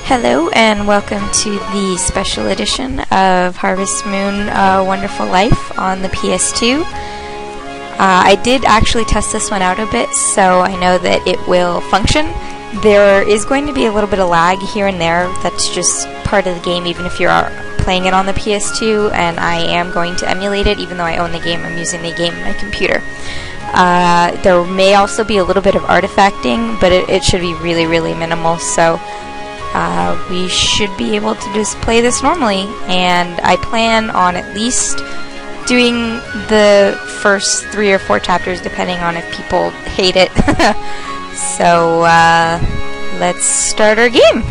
Hello and welcome to the special edition of Harvest Moon Wonderful Life on the PS2. I did actually test this one out a bit, so I know that it will function. There is going to be a little bit of lag here and there. That's just part of the game, even if you're playing it on the PS2, and I am going to emulate it. Even though I own the game, I'm using the game on my computer. There may also be a little bit of artifacting, but it should be really, really minimal, so we should be able to just play this normally, and I plan on at least doing the first 3 or 4 chapters, depending on if people hate it. So let's start our game.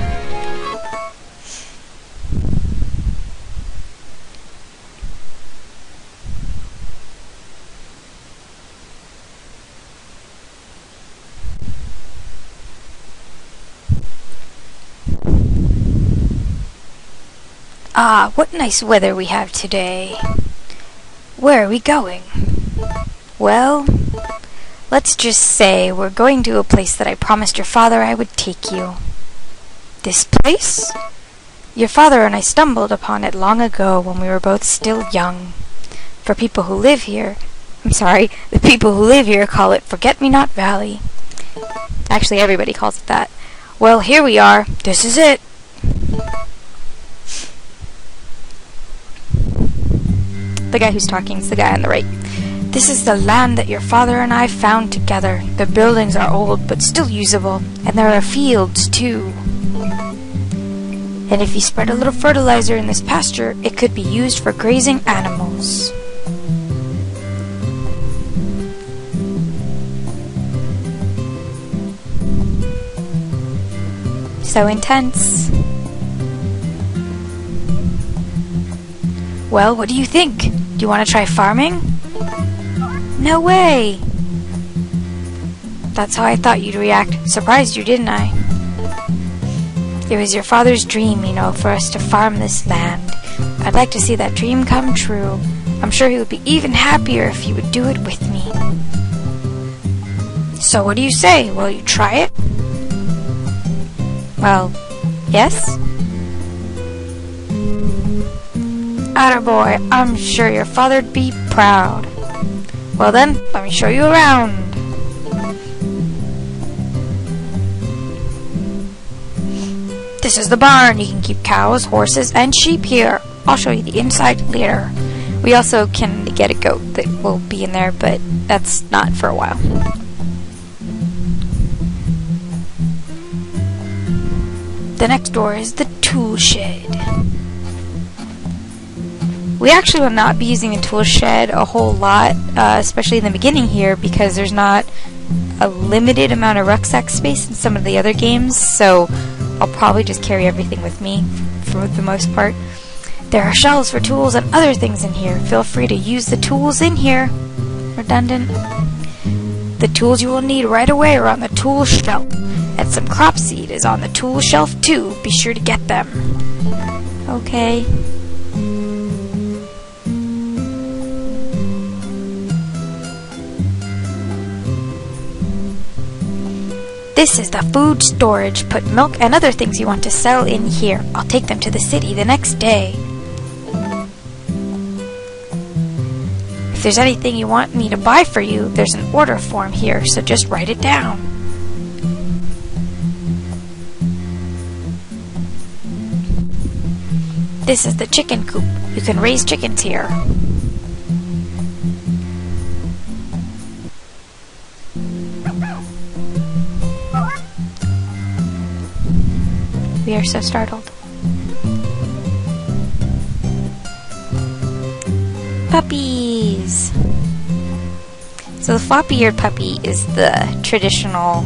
Ah, what nice weather we have today. Where are we going? Well, let's just say we're going to a place that I promised your father I would take you. This place? Your father and I stumbled upon it long ago when we were both still young. The people who live here call it Forget-Me-Not Valley. Actually, everybody calls it that. Well, here we are. This is it. The guy who's talking is the guy on the right. This is the land that your father and I found together. The buildings are old but still usable, and there are fields too. And if you spread a little fertilizer in this pasture, it could be used for grazing animals. So intense. Well, what do you think? Do you want to try farming? No way! That's how I thought you'd react. Surprised you, didn't I? It was your father's dream, you know, for us to farm this land. I'd like to see that dream come true. I'm sure he would be even happier if you would do it with me. So what do you say? Will you try it? Well, yes? Attaboy, I'm sure your father'd be proud. Well then, let me show you around. This is the barn. You can keep cows, horses, and sheep here. I'll show you the inside later. We also can get a goat that will be in there, but that's not for a while. The next door is the tool shed. We actually will not be using the tool shed a whole lot, especially in the beginning here, because there's not a limited amount of rucksack space in some of the other games, so I'll probably just carry everything with me for the most part. There are shelves for tools and other things in here. Feel free to use the tools in here. Redundant. The tools you will need right away are on the tool shelf, and some crop seed is on the tool shelf too. Be sure to get them. Okay. This is the food storage. Put milk and other things you want to sell in here. I'll take them to the city the next day. If there's anything you want me to buy for you, there's an order form here, so just write it down. This is the chicken coop. You can raise chickens here. We are so startled. Puppies! So the floppy-eared puppy is the traditional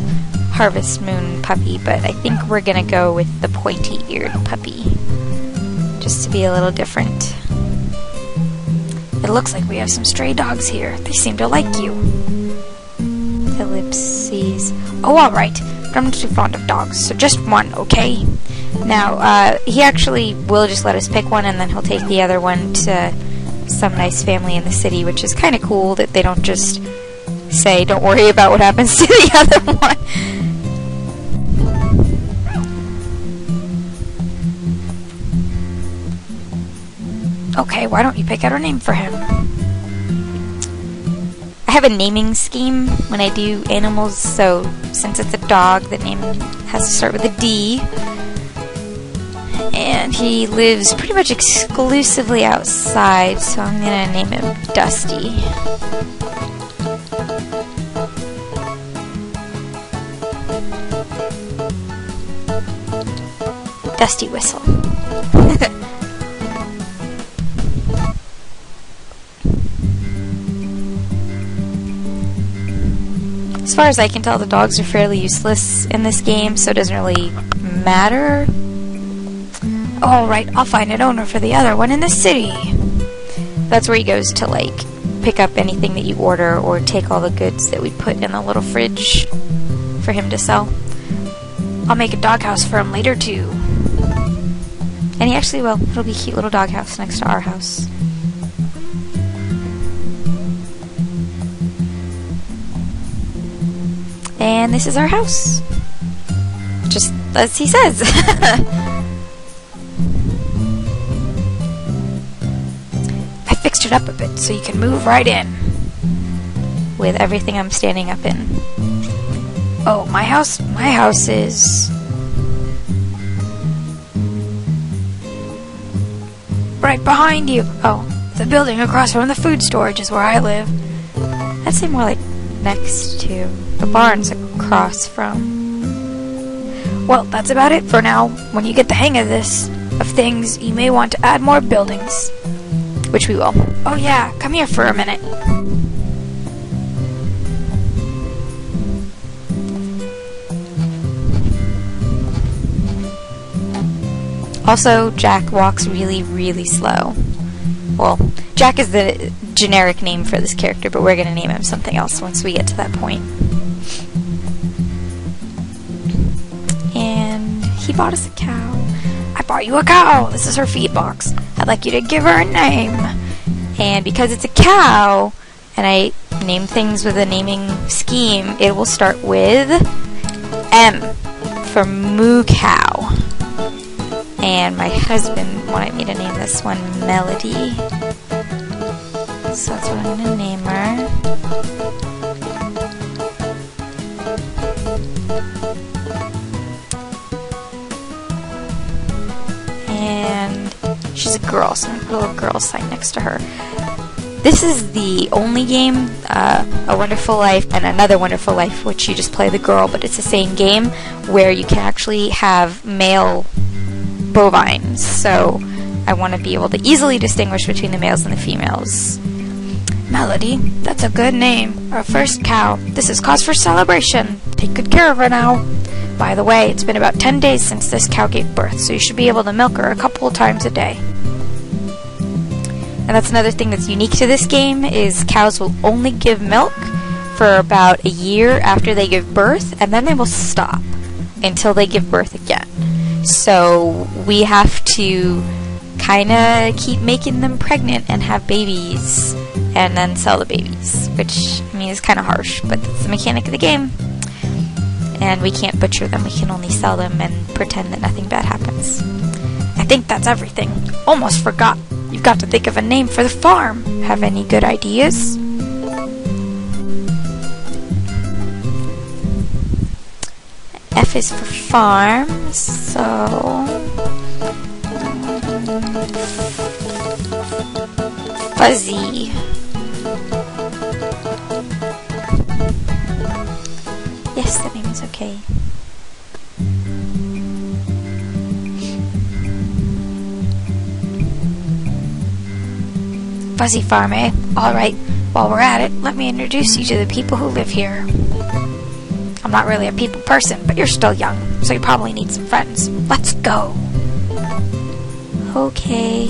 Harvest Moon puppy, but I think we're gonna go with the pointy-eared puppy, just to be a little different. It looks like we have some stray dogs here. They seem to like you. Ellipses. Oh, alright. I'm not too fond of dogs, so just one, okay? Now, he actually will just let us pick one, and then he'll take the other one to some nice family in the city, which is kind of cool that they don't just say, don't worry about what happens to the other one. Okay, why don't you pick out a name for him? I have a naming scheme when I do animals, so since it's a dog, the name has to start with a D. And he lives pretty much exclusively outside, so I'm gonna name him Dusty. Dusty Whistle. As far as I can tell, the dogs are fairly useless in this game, so it doesn't really matter. Alright, I'll find an owner for the other one in the city. That's where he goes to, like, pick up anything that you order or take all the goods that we put in the little fridge for him to sell. I'll make a doghouse for him later, too. And he actually will. It'll be a cute little doghouse next to our house. And this is our house. Just as he says. I fixed it up a bit so you can move right in. With everything I'm standing up in. Oh, my house is right behind you. Oh, the building across from the food storage is where I live. I'd say more like next to. The barn's across from. Well, that's about it for now. When you get the hang of things, you may want to add more buildings. Which we will. Oh yeah, come here for a minute. Also, Jack walks really, really slow. Well, Jack is the generic name for this character, but we're going to name him something else once we get to that point. And he bought us a cow. I bought you a cow! This is her feed box. I'd like you to give her a name. And because it's a cow, and I name things with a naming scheme, it will start with M for moo cow. And my husband wanted me to name this one Melody. So that's what I'm going to name her. And she's a girl, so I'm going to put a little girl sign next to her. This is the only game, A Wonderful Life and Another Wonderful Life, which you just play the girl, but it's the same game where you can actually have male bovines, so I want to be able to easily distinguish between the males and the females. Melody, that's a good name. Our first cow. This is cause for celebration. Take good care of her now. By the way, it's been about 10 days since this cow gave birth, so you should be able to milk her a couple of times a day. And that's another thing that's unique to this game, is cows will only give milk for about a year after they give birth, and then they will stop until they give birth again. So we have to kind of keep making them pregnant and have babies and then sell the babies, which, I mean, is kind of harsh, but that's the mechanic of the game. And we can't butcher them, we can only sell them and pretend that nothing bad happens. I think that's everything. Almost forgot. You've got to think of a name for the farm. Have any good ideas? F is for farm, so Fuzzy. Yes, that name is okay. Fuzzy Farm, eh? Alright, while we're at it, let me introduce you to the people who live here. I'm not really a people person, but you're still young, so you probably need some friends. Let's go! Okay.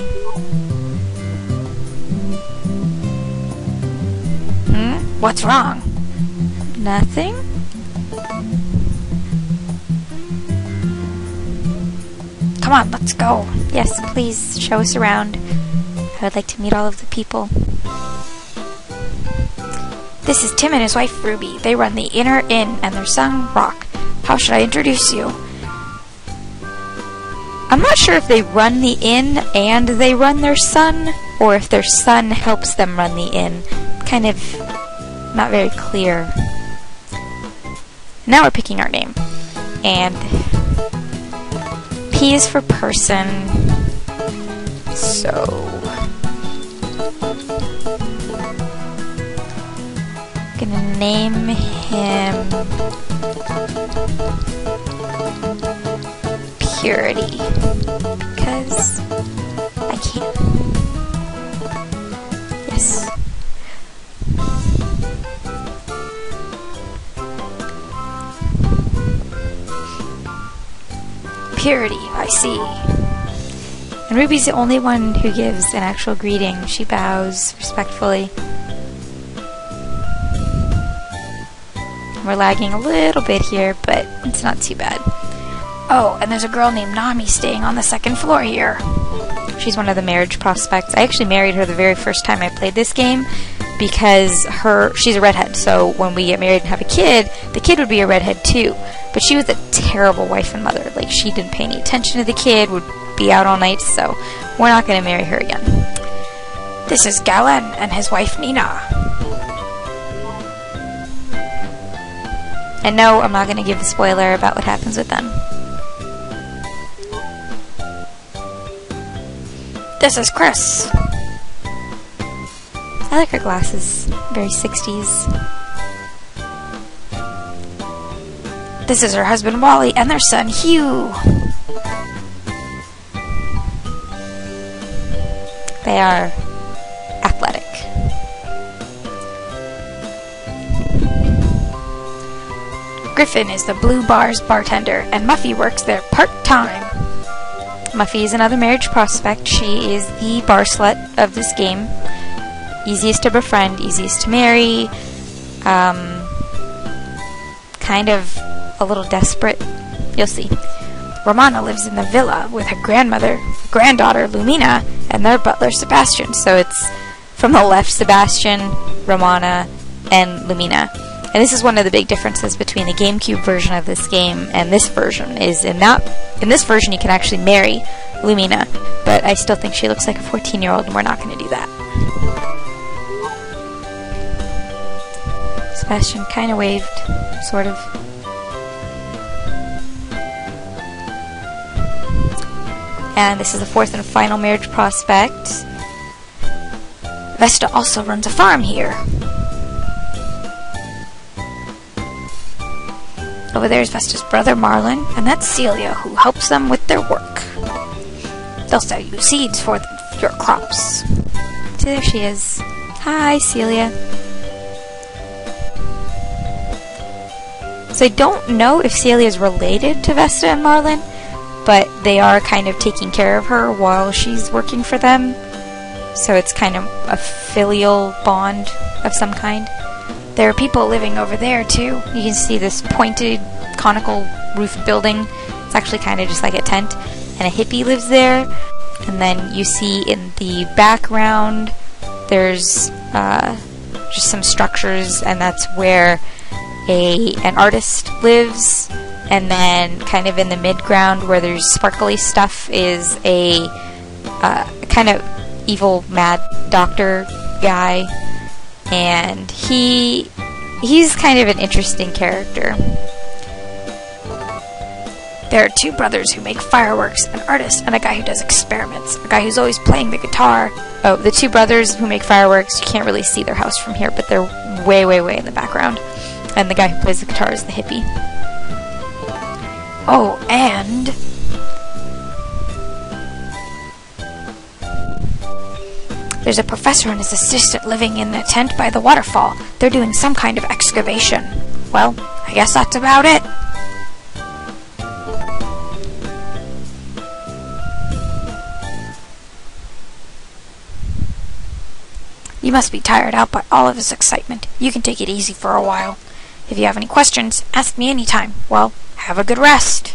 What's wrong? Nothing? Come on, let's go. Yes, please, show us around. I would like to meet all of the people. This is Tim and his wife Ruby. They run the Inner Inn and their son Rock. How should I introduce you? I'm not sure if they run the inn and they run their son, or if their son helps them run the inn. Kind of not very clear. Now we're picking our name. And P is for person. So gonna name him Purity, because I can. Yes. Purity, I see. And Ruby's the only one who gives an actual greeting. She bows respectfully. We're lagging a little bit here, but it's not too bad. Oh, and there's a girl named Nami staying on the second floor here. She's one of the marriage prospects. I actually married her the very first time I played this game because she's a redhead, so when we get married and have a kid, the kid would be a redhead too. But she was a terrible wife and mother. Like, she didn't pay any attention to the kid, would be out all night, so we're not going to marry her again. This is Galen and his wife Nina. And no, I'm not going to give the spoiler about what happens with them. This is Chris. I like her glasses. Very 60s. This is her husband Wally and their son Hugh. They are athletic. Griffin is the Blue Bar's bartender, and Muffy works there part-time. Muffy is another marriage prospect. She is the bar slut of this game. Easiest to befriend, easiest to marry. Kind of a little desperate. You'll see. Romana lives in the villa with her granddaughter Lumina, and their butler Sebastian. So it's from the left Sebastian, Romana, and Lumina. And this is one of the big differences between the GameCube version of this game and this version, is in this version you can actually marry Lumina, but I still think she looks like a 14-year-old, and we're not going to do that. Sebastian kind of waved, sort of. And this is the fourth and final marriage prospect. Vesta also runs a farm here. Over there is Vesta's brother Marlon, and that's Celia, who helps them with their work. They'll sell you seeds for your crops. So there she is. Hi, Celia. So I don't know if Celia is related to Vesta and Marlon, but they are kind of taking care of her while she's working for them. So it's kind of a filial bond of some kind. There are people living over there too. You can see this pointed, conical roof building. It's actually kind of just like a tent. And a hippie lives there. And then you see in the background, there's just some structures, and that's where an artist lives. And then kind of in the mid-ground where there's sparkly stuff is a kind of evil mad doctor guy. And he's kind of an interesting character. There are two brothers who make fireworks, an artist and a guy who does experiments, a guy who's always playing the guitar. Oh, the two brothers who make fireworks, you can't really see their house from here, but they're way, way, way in the background. And the guy who plays the guitar is the hippie. Oh, and there's a professor and his assistant living in the tent by the waterfall. They're doing some kind of excavation. Well, I guess that's about it. You must be tired out by all of this excitement. You can take it easy for a while. If you have any questions, ask me anytime. Well, have a good rest.